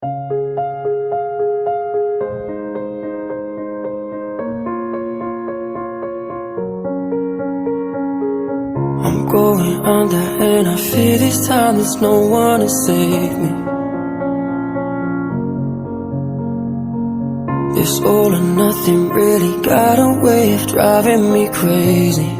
I'm going under and I fear this time there's no one to save me. This all or nothing really got a way of driving me crazy.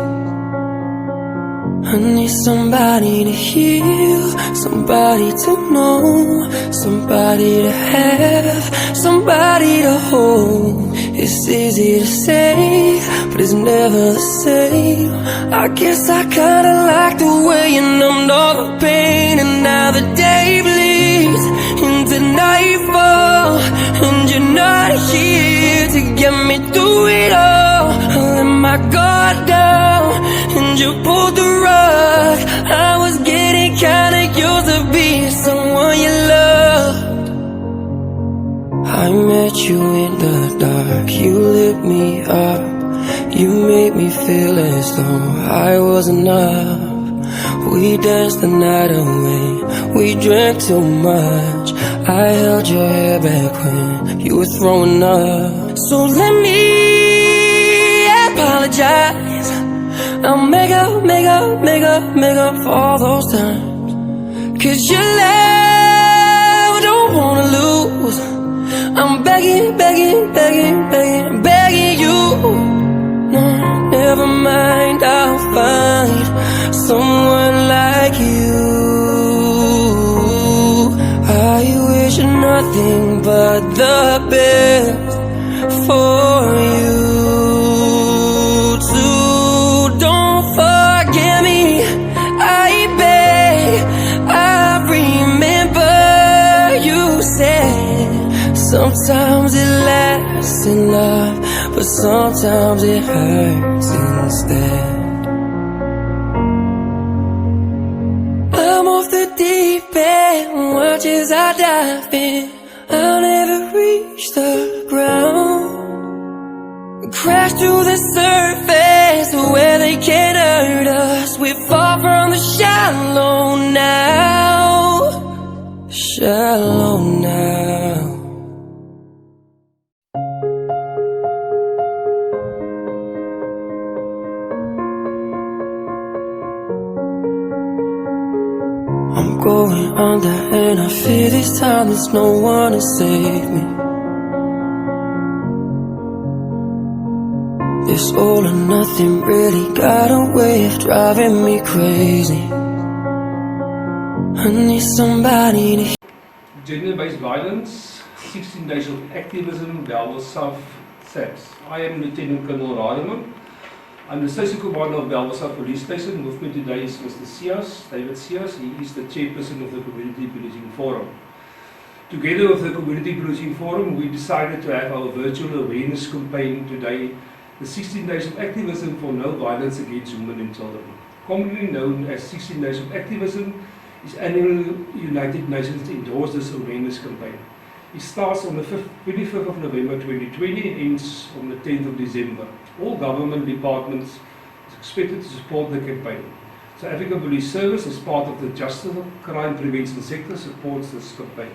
I need somebody to heal, somebody to know, somebody to have, somebody to hold. It's easy to say, but it's never the same. I guess I kinda like the way you numbed all the pain, and now the day bleeds into nightfall, and you're not here to get me through it all. I let my guard down, and you pulled the rug. I was getting kinda used to being someone you loved. I met you in the dark, you lit me up. You made me feel as though I was enough. We danced the night away, we drank too much. I held your hair back when you were throwing up. So let me apologize. I'll make up for all those times. 'Cause your love I don't wanna lose. I'm begging you. No, never mind, I'll find someone like you. I wish nothing but the best for you too. Don't forget me, I beg. I remember you said sometimes it lasts in love, but sometimes it hurts instead. I'm off the deep end, watch as I dive in. I'll never reach the ground. Crash through the surface where they can't hurt us. We fall from the shallow now. Shallow now. I'm going under and I fear this time there's no one to save me. This all or nothing really got a way of driving me crazy. I need somebody to... Gender-based violence, 16 days of activism, Bellville South, SAPS. I am Lieutenant Colonel Radiman. I'm the Station Commander of Bellville South Police Station. With me today is Mr. Sias, David Sias. He is the chairperson of the Community Policing Forum. Together with the Community Policing Forum, we decided to have our virtual awareness campaign today, the 16 Days of Activism for No Violence Against Women and Children. Commonly known as 16 Days of Activism, is annual United Nations endorsed this awareness campaign. It starts on the 25th of November 2020 and ends on the 10th of December. All government departments are expected to support the campaign. So African Police Service, as part of the Justice and Crime Prevention sector, supports this campaign.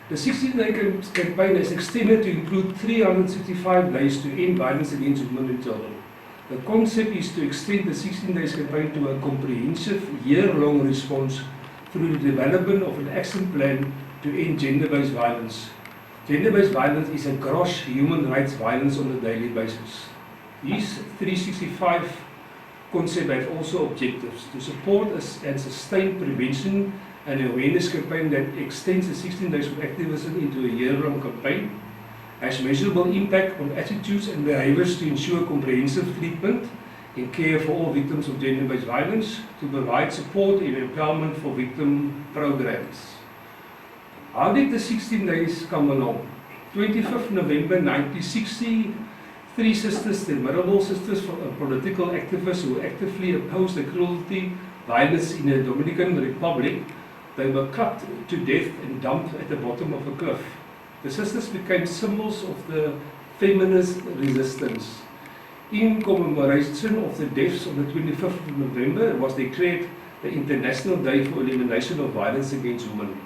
The 16-day campaign is extended to include 365 days to end violence against women and children. The concept is to extend the 16 days campaign to a comprehensive year-long response through the development of an action plan to end gender-based violence. Gender-based violence is a gross human rights violence on a daily basis. These 365 concepts have also objectives to support and sustain prevention and awareness campaign that extends the 16 days of activism into a year-long campaign, has measurable impact on attitudes and behaviors to ensure comprehensive treatment and care for all victims of gender-based violence, to provide support and empowerment for victim programs. How did the 16 days come along? 25th November 1960, three sisters, the Mirabel sisters, political activists who actively opposed the cruelty, violence in the Dominican Republic, they were cut to death and dumped at the bottom of a cliff. The sisters became symbols of the feminist resistance. In commemoration of the deaths on the 25th of November, it was declared the International Day for Elimination of Violence Against Women.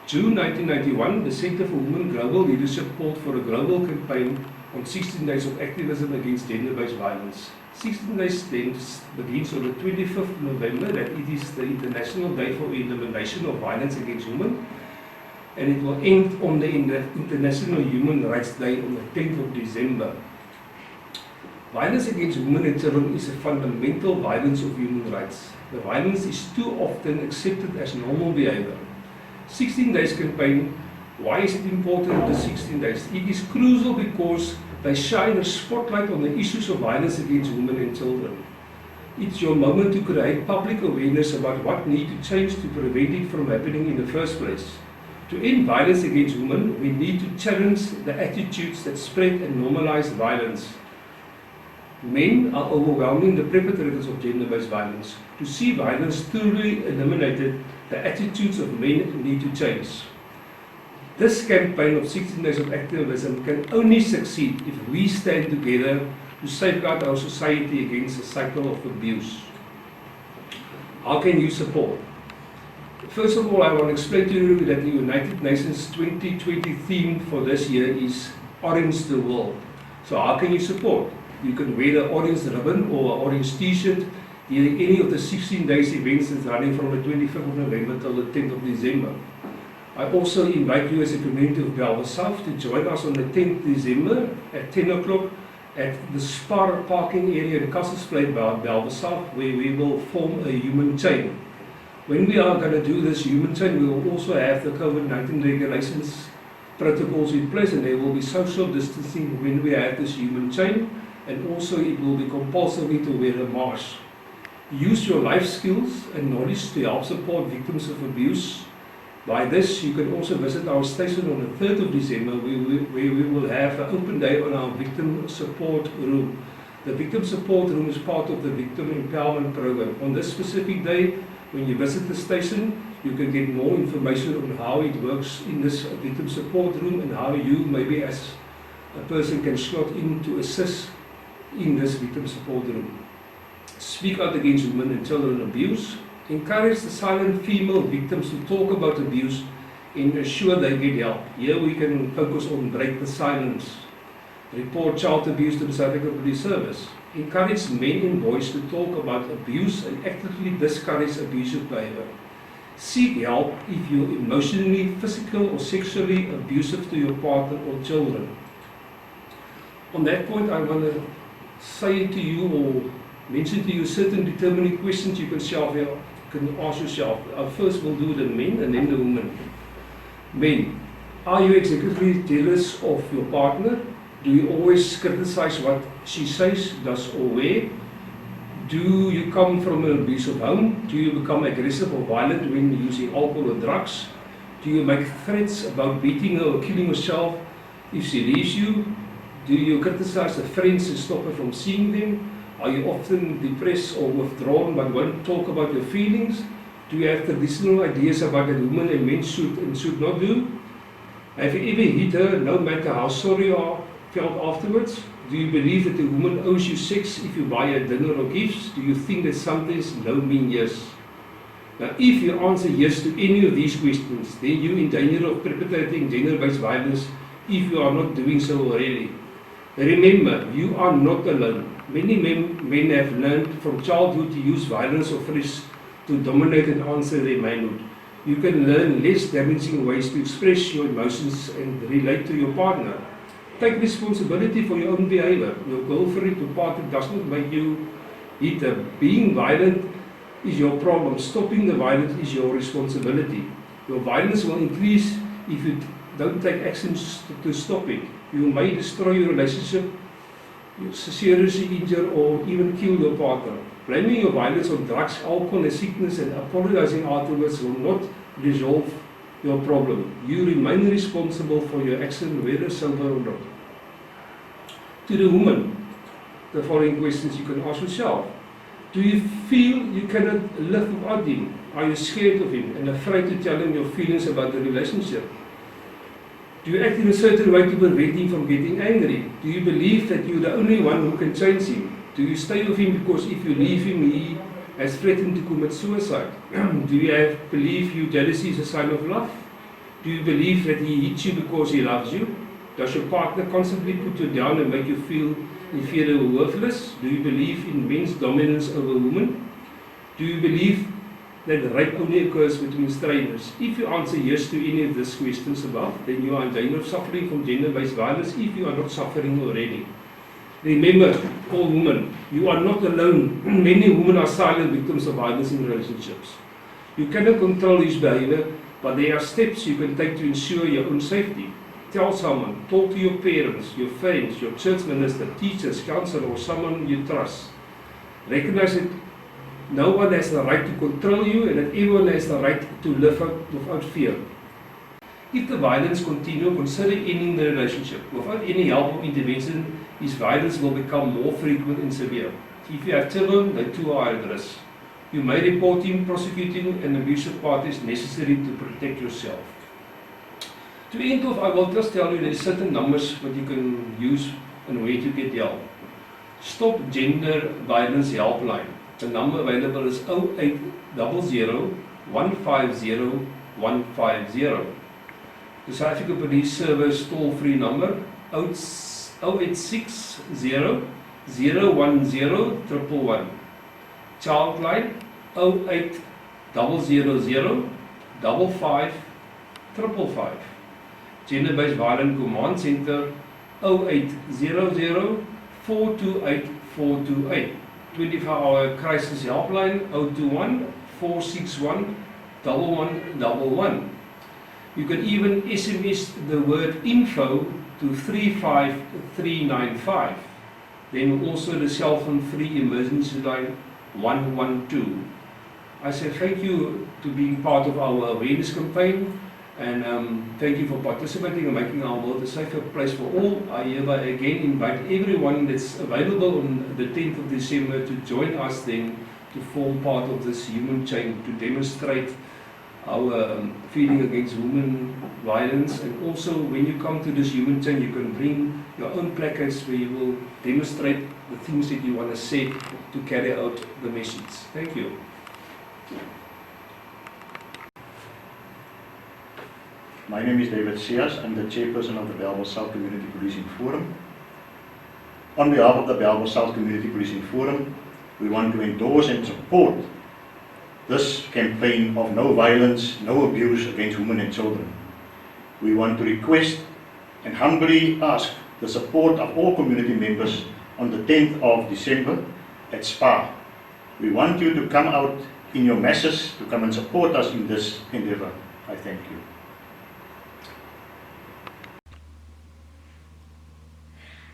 June 1991, the Center for Women Global Leadership called for a global campaign on 16 days of activism against gender-based violence. 16 days then begins on the 25th of November, that it is the International Day for Elimination of Violence Against Women, and it will end on the International Human Rights Day on the 10th of December. Violence against women and children is a fundamental violence of human rights. The violence is too often accepted as normal behavior. 16 days campaign, why is it important, the 16 days? It is crucial because they shine a spotlight on the issues of violence against women and children. It's your moment to create public awareness about what needs to change to prevent it from happening in the first place. To end violence against women, we need to challenge the attitudes that spread and normalize violence. Men are overwhelming the perpetrators of gender-based violence. To see violence thoroughly eliminated, the attitudes of men need to change. This campaign of 16 days of activism can only succeed if we stand together to safeguard our society against a cycle of abuse. How can you support? First of all, I want to explain to you that the United Nations 2020 theme for this year is Orange the World. So how can you support? You can wear the orange ribbon or an orange t-shirt during any of the 16 days events that's running from the 25th of November till the 10th of December. I also invite you as a community of Bellville South to join us on the 10th December at 10 o'clock at the Spar parking area in Castlesplate, Bellville South, where we will form a human chain. When we are going to do this human chain, we will also have the COVID-19 regulations protocols in place, and there will be social distancing when we have this human chain, and also it will be compulsory to wear a mask. Use your life skills and knowledge to help support victims of abuse. By this, you can also visit our station on the 3rd of December, where we will have an open day on our victim support room. The victim support room is part of the victim empowerment program. On this specific day, when you visit the station, you can get more information on how it works in this victim support room and how you, maybe as a person, can slot in to assist in this victim support room. Speak out against women and children abuse. Encourage the silent female victims to talk about abuse and ensure they get help. Here we can focus on break the silence. Report child abuse to the South African Police Service. Encourage men and boys to talk about abuse and actively discourage abusive behavior. Seek help if you're emotionally, physical or sexually abusive to your partner or children. On that point, I want to say to you or mention to you certain determining questions you can ask yourself. First we'll do the men and then the women. Men, are you excessively jealous of your partner? Do you always criticize what she says, does or wear? Do you come from an abusive home? Do you become aggressive or violent when using alcohol or drugs? Do you make threats about beating her or killing yourself if she leaves you? Do you criticize the friends and stop her from seeing them? Are you often depressed or withdrawn but won't talk about your feelings? Do you have traditional ideas about what women and men should and should not do? Have you ever hit her no matter how sorry you are felt afterwards? Do you believe that a woman owes you sex if you buy her dinner or gifts? Do you think that sometimes no means yes? Now, if you answer yes to any of these questions, then you're in danger of perpetrating gender-based violence if you are not doing so already. Remember, you are not alone. Many men have learned from childhood to use violence or threats to dominate and answer their manhood. You can learn less damaging ways to express your emotions and relate to your partner. Take responsibility for your own behavior. Your girlfriend or partner does not make you hit her. Being violent is your problem. Stopping the violence is your responsibility. Your violence will increase if you don't take actions to stop it. You may destroy your relationship, seriously injure or even kill your partner. Blaming your violence on drugs, alcohol and sickness and apologizing afterwards will not resolve your problem. You remain responsible for your action, whether sober or not. To the woman, the following questions you can ask yourself. Do you feel you cannot live without him? Are you scared of him and afraid to tell him your feelings about the relationship? Do you act in a certain way to prevent him from getting angry? Do you believe that you're the only one who can change him? Do you stay with him because if you leave him, he has threatened to commit suicide? Do you believe your jealousy is a sign of love? Do you believe that he hits you because he loves you? Does your partner constantly put you down and make you feel inferior or worthless? Do you believe in men's dominance over women? Do you believe that rape only occurs between strangers? If you answer yes to any of these questions above, then you are in danger of suffering from gender-based violence if you are not suffering already. Remember, all women, you are not alone. Many women are silent victims of violence in relationships. You cannot control his behavior, but there are steps you can take to ensure your own safety. Tell someone, talk to your parents, your friends, your church minister, teachers, counselor, or someone you trust. Recognize that no one has the right to control you and that everyone has the right to live without fear. If the violence continues, consider ending the relationship. Without any help or intervention, his violence will become more frequent and severe. If you have children, they too are at risk. You may report him, prosecuting an abusive party is necessary to protect yourself. To end off, I will just tell you there are certain numbers that you can use and where to get help. Stop Gender Violence Helpline. The number available is 0800 150 150. The South African Police Service toll-free number 0860 010 111. Childline 0800 55 555. Gender-based Violence Command Center 0800 428 428. 24-hour crisis helpline 021 461 1111. You can even SMS the word info to 35395. Then also the cell phone free emergency line 112. I say thank you to being part of our awareness campaign, and thank you for participating and making our world a safer place for all. I hereby again invite everyone that's available on the 10th of December to join us then to form part of this human chain to demonstrate our feeling against women violence. And also when you come to this human chain, you can bring your own placards where you will demonstrate the things that you want to say to carry out the message. Thank you. My name is David Sias. I'm the chairperson of the Bellville South Community Policing Forum. On behalf of the Bellville South Community Policing Forum, we want to endorse and support this campaign of no violence, no abuse against women and children. We want to request and humbly ask the support of all community members on the 10th of December at SPA. We want you to come out in your masses to come and support us in this endeavor. I thank you.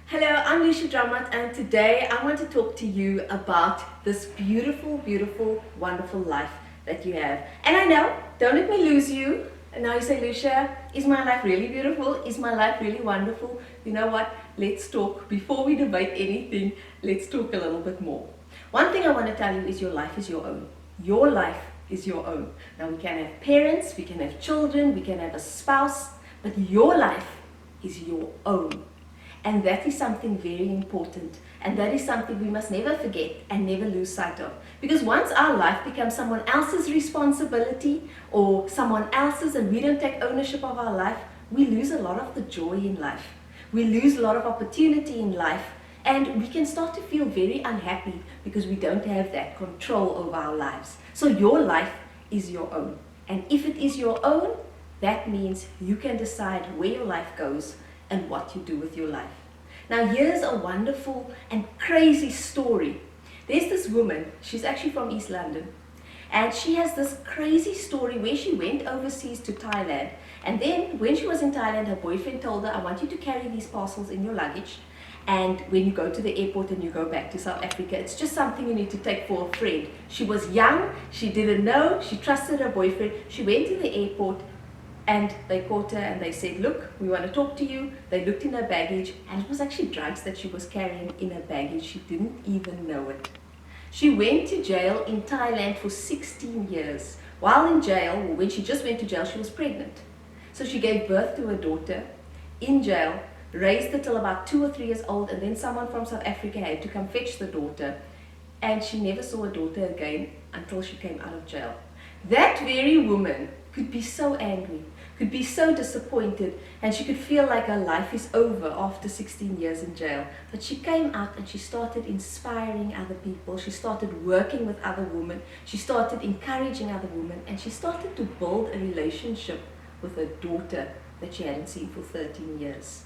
Hello, I'm Lucia Drummond, and today I want to talk to you about this beautiful, beautiful, wonderful life that you have. And I know, don't let me lose you. And now you say, Lucia, is my life really beautiful? Is my life really wonderful? You know what? Let's talk. Before we debate anything, let's talk a little bit more. One thing I want to tell you is your life is your own. Your life is your own. Now we can have parents, we can have children, we can have a spouse, but your life is your own. And that is something very important. And that is something we must never forget and never lose sight of. Because once our life becomes someone else's responsibility or someone else's and we don't take ownership of our life, we lose a lot of the joy in life. We lose a lot of opportunity in life. And we can start to feel very unhappy because we don't have that control over our lives. So your life is your own. And if it is your own, that means you can decide where your life goes and what you do with your life. Now here's a wonderful and crazy story. There's this woman, she's actually from East London, and she has this crazy story where she went overseas to Thailand, and then when she was in Thailand, her boyfriend told her, I want you to carry these parcels in your luggage, and when you go to the airport and you go back to South Africa, it's just something you need to take for a friend. She was young, she didn't know, she trusted her boyfriend. She went to the airport, and they caught her and they said, look, we want to talk to you. They looked in her baggage, and it was actually drugs that she was carrying in her baggage. She didn't even know it. She went to jail in Thailand for 16 years. While in jail, when she just went to jail, she was pregnant. So she gave birth to her daughter in jail, raised her till about 2 or 3 years old, and then someone from South Africa had to come fetch the daughter. And she never saw her daughter again until she came out of jail. That very woman could be so angry, could be so disappointed, and she could feel like her life is over after 16 years in jail. But she came out and she started inspiring other people. She started working with other women. She started encouraging other women, and she started to build a relationship with her daughter that she hadn't seen for 13 years.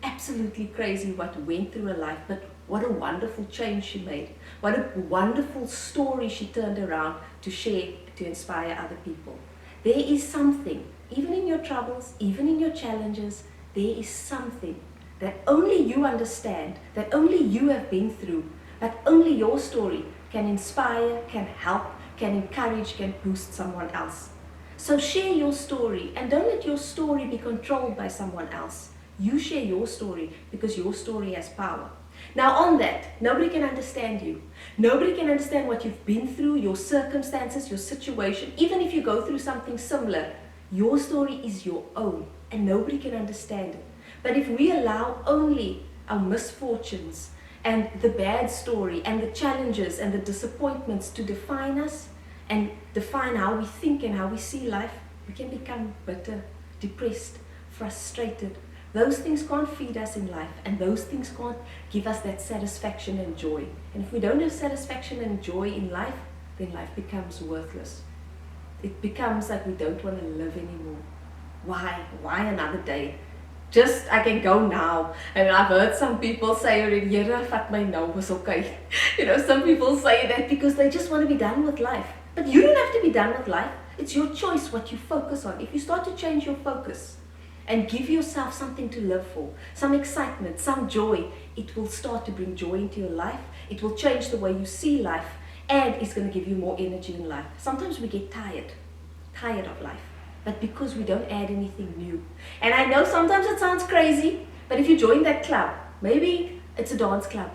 Absolutely crazy what went through her life, but what a wonderful change she made. What a wonderful story she turned around to share, to inspire other people. There is something, even in your troubles, even in your challenges, there is something that only you understand, that only you have been through, but only your story can inspire, can help, can encourage, can boost someone else. So share your story, and don't let your story be controlled by someone else. You share your story because your story has power. Now on that, nobody can understand you. Nobody can understand what you've been through, your circumstances, your situation. Even if you go through something similar, your story is your own and nobody can understand it. But if we allow only our misfortunes and the bad story and the challenges and the disappointments to define us and define how we think and how we see life, we can become bitter, depressed, frustrated. Those things can't feed us in life, and those things can't give us that satisfaction and joy. And if we don't have satisfaction and joy in life, then life becomes worthless. It becomes like we don't want to live anymore. Why? Why another day? Just, I can go now. And I've heard some people say already, "Here, vat my nou, was okay." You know, some people say that because they just want to be done with life. But you don't have to be done with life. It's your choice what you focus on. If you start to change your focus, and give yourself something to live for, some excitement, some joy, it will start to bring joy into your life. It will change the way you see life, and it's going to give you more energy in life. Sometimes we get tired of life, but because we don't add anything new. And I know sometimes it sounds crazy, but if you join that club, maybe it's a dance club,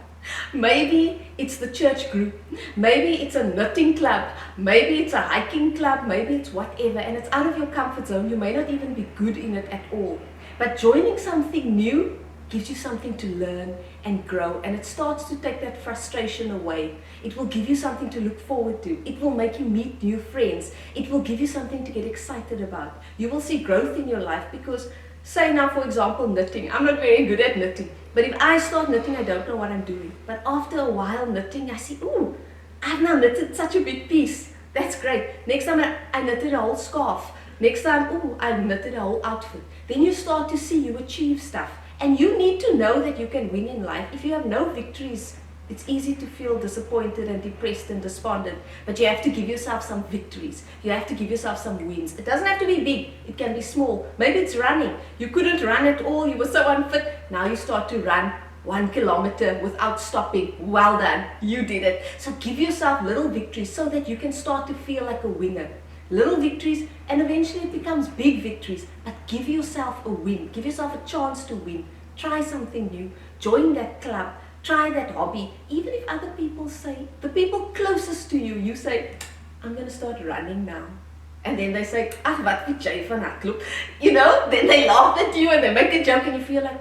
maybe it's the church group, maybe it's a knitting club, maybe it's a hiking club, maybe it's whatever, and it's out of your comfort zone. You may not even be good in it at all, but joining something new gives you something to learn and grow, and it starts to take that frustration away. It will give you something to look forward to. It will make you meet new friends. It will give you something to get excited about. You will see growth in your life because, say now for example knitting, I'm not very good at knitting, but if I start knitting I don't know what I'm doing, but after a while knitting I see, ooh, I've now knitted such a big piece, that's great. Next time I knitted a whole scarf, next time, ooh, I knitted a whole outfit. Then you start to see you achieve stuff, and you need to know that you can win in life. If you have no victories, it's easy to feel disappointed and depressed and despondent, but you have to give yourself some victories. You have to give yourself some wins. It doesn't have to be big, it can be small. Maybe it's running. You couldn't run at all, you were so unfit. Now you start to run 1 kilometer without stopping. Well done, you did it. So give yourself little victories so that you can start to feel like a winner. Little victories, and eventually it becomes big victories. But give yourself a win. Give yourself a chance to win. Try something new. Join that club. Try that hobby. Even if other people say, the people closest to you, you say, I'm going to start running now. And then they say, ach, wat weet jy van hardloop? You know, then they laugh at you and they make a joke and you feel like,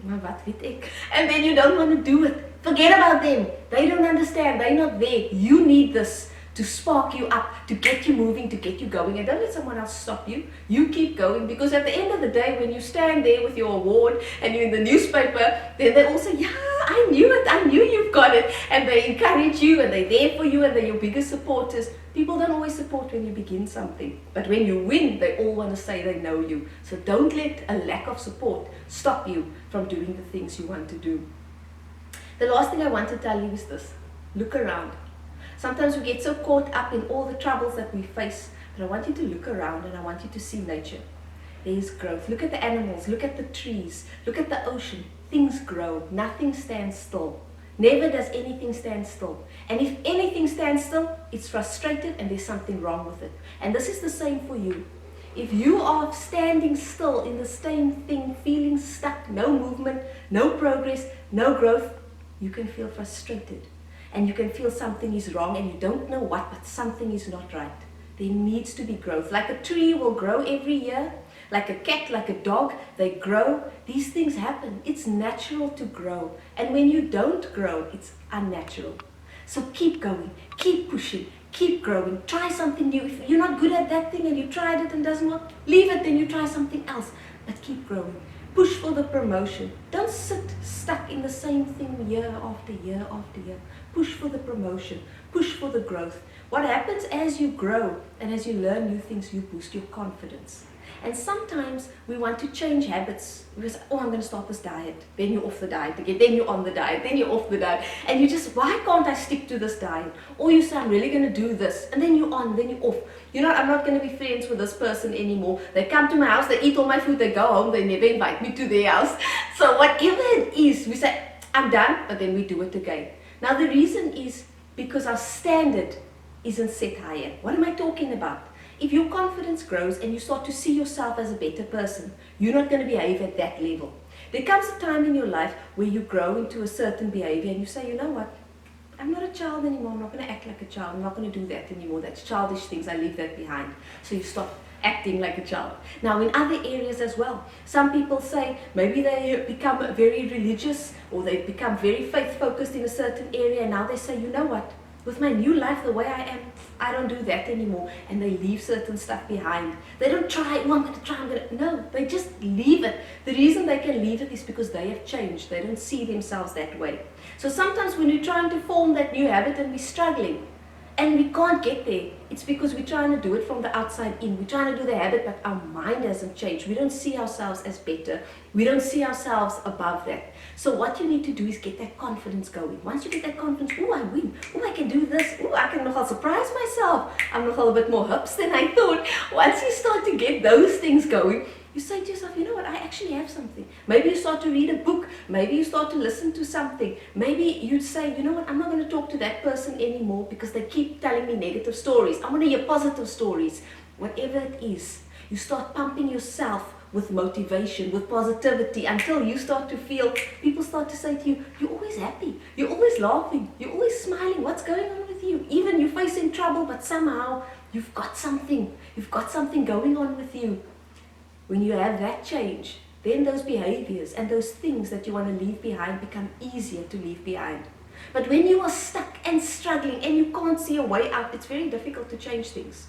maar wat weet ek? And then you don't want to do it. Forget about them. They don't understand. They're not there. You need this to spark you up, to get you moving, to get you going. And don't let someone else stop you. You keep going, because at the end of the day, when you stand there with your award and you're in the newspaper, then they all say, yeah, I knew it, I knew you've got it. And they encourage you and they're there for you and they're your biggest supporters. People don't always support when you begin something, but when you win, they all want to say they know you. So don't let a lack of support stop you from doing the things you want to do. The last thing I want to tell you is this: look around. Sometimes we get so caught up in all the troubles that we face, but I want you to look around and I want you to see nature. There is growth. Look at the animals, look at the trees, look at the ocean. Things grow. Nothing stands still. Never does anything stand still. And if anything stands still, it's frustrated and there's something wrong with it. And this is the same for you. If you are standing still in the same thing, feeling stuck, no movement, no progress, no growth, you can feel frustrated. And you can feel something is wrong and you don't know what, but something is not right. There needs to be growth. Like a tree will grow every year, like a cat, like a dog, they grow. These things happen. It's natural to grow. And when you don't grow, it's unnatural. So keep going, keep pushing, Keep growing. Try something new. If you're not good at that thing and you tried it and doesn't work, leave it, then you try something else. But keep growing. Push for the promotion. Don't sit stuck in the same thing year after year after year. Push for the promotion. Push for the growth. What happens as you grow and as you learn new things, you boost your confidence. And sometimes we want to change habits. We say, oh, I'm going to start this diet. Then you're off the diet again. Then you're on the diet. Then you're off the diet. And you just, why can't I stick to this diet? Or you say, I'm really going to do this. And then you're on, then you're off. You know, I'm not going to be friends with this person anymore. They come to my house, they eat all my food, they go home, they never invite me to their house. So whatever it is, we say, I'm done, but then we do it again. Now the reason is because our standard isn't set higher. What am I talking about? If your confidence grows and you start to see yourself as a better person, you're not going to behave at that level. There comes a time in your life where you grow into a certain behavior and you say, you know what, I'm not a child anymore, I'm not going to act like a child, I'm not going to do that anymore, that's childish things, I leave that behind. So you stop acting like a child. Now in other areas as well, some people say maybe they become very religious or they become very faith focused in a certain area, and now they say, you know what, with my new life the way I am, I don't do that anymore, and they leave certain stuff behind. They don't try, oh, I'm going to try, no, they just leave it. The reason they can leave it is because they have changed. They don't see themselves that way. So sometimes when we're trying to form that new habit and we're struggling, and we can't get there, it's because we're trying to do it from the outside in. We're trying to do the habit, but our mind hasn't changed. We don't see ourselves as better. We don't see ourselves above that. So what you need to do is get that confidence going. Once you get that confidence, oh, I win. Oh, I can do this. Oh, I can nogal surprise myself. I'm nogal a bit more hips than I thought. Once you start to get those things going, you say to yourself, you know what, I actually have something. Maybe you start to read a book. Maybe you start to listen to something. Maybe you'd say, you know what, I'm not going to talk to that person anymore because they keep telling me negative stories. I want to hear positive stories. Whatever it is, you start pumping yourself with motivation, with positivity, until you start to feel, people start to say to you, you're always happy, you're always laughing, you're always smiling, what's going on with you? Even you're facing trouble, but somehow you've got something going on with you. When you have that change, then those behaviors and those things that you want to leave behind become easier to leave behind. But when you are stuck and struggling and you can't see a way out, it's very difficult to change things.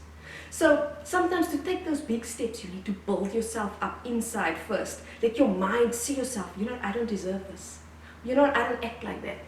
So sometimes to take those big steps, you need to build yourself up inside first. Let your mind see yourself. You know, I don't deserve this. You know, I don't act like that.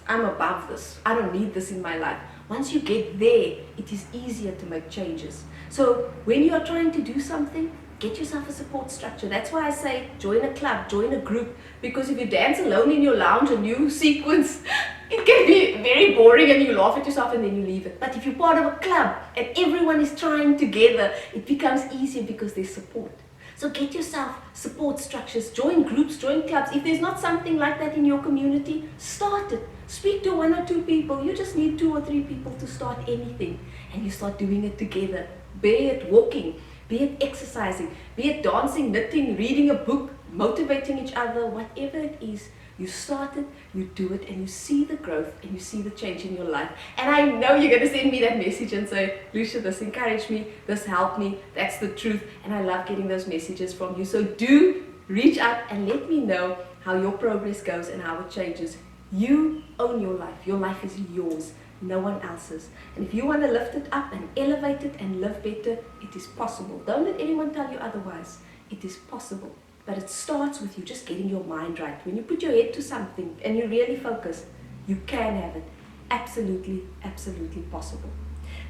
I'm above this. I don't need this in my life. Once you get there, it is easier to make changes. So when you are trying to do something, get yourself a support structure. That's why I say join a club, join a group. Because if you dance alone in your lounge, a new sequence, it can be very boring and you laugh at yourself and then you leave it. But if you're part of a club and everyone is trying together, it becomes easier because there's support. So get yourself support structures, join groups, join clubs. If there's not something like that in your community, start it. Speak to 1 or 2 people. You just need 2 or 3 people to start anything. And you start doing it together. Be it walking, be it exercising, be it dancing, knitting, reading a book, motivating each other, whatever it is. You start it, you do it, and you see the growth and you see the change in your life. And I know you're going to send me that message and say, Lucia, this encouraged me, this helped me, that's the truth. And I love getting those messages from you. So do reach out and let me know how your progress goes and how it changes. You own your life. Your life is yours, no one else's. And if you want to lift it up and elevate it and live better, it is possible. Don't let anyone tell you otherwise. It is possible. But it starts with you just getting your mind right. When you put your head to something and you really focus, you can have it. Absolutely, absolutely possible.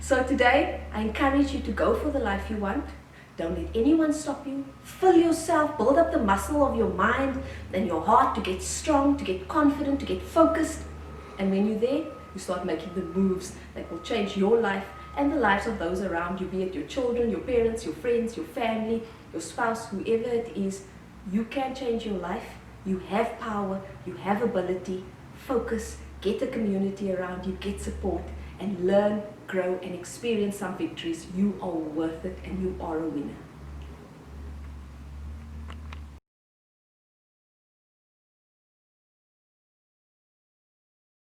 So today, I encourage you to go for the life you want. Don't let anyone stop you. Fill yourself, build up the muscle of your mind and your heart to get strong, to get confident, to get focused. And when you're there, you start making the moves that will change your life and the lives of those around you, be it your children, your parents, your friends, your family, your spouse, whoever it is. You can change your life. You have power. You have ability. Focus. Get a community around you. Get support. And learn, grow, and experience some victories. You are worth it and you are a winner.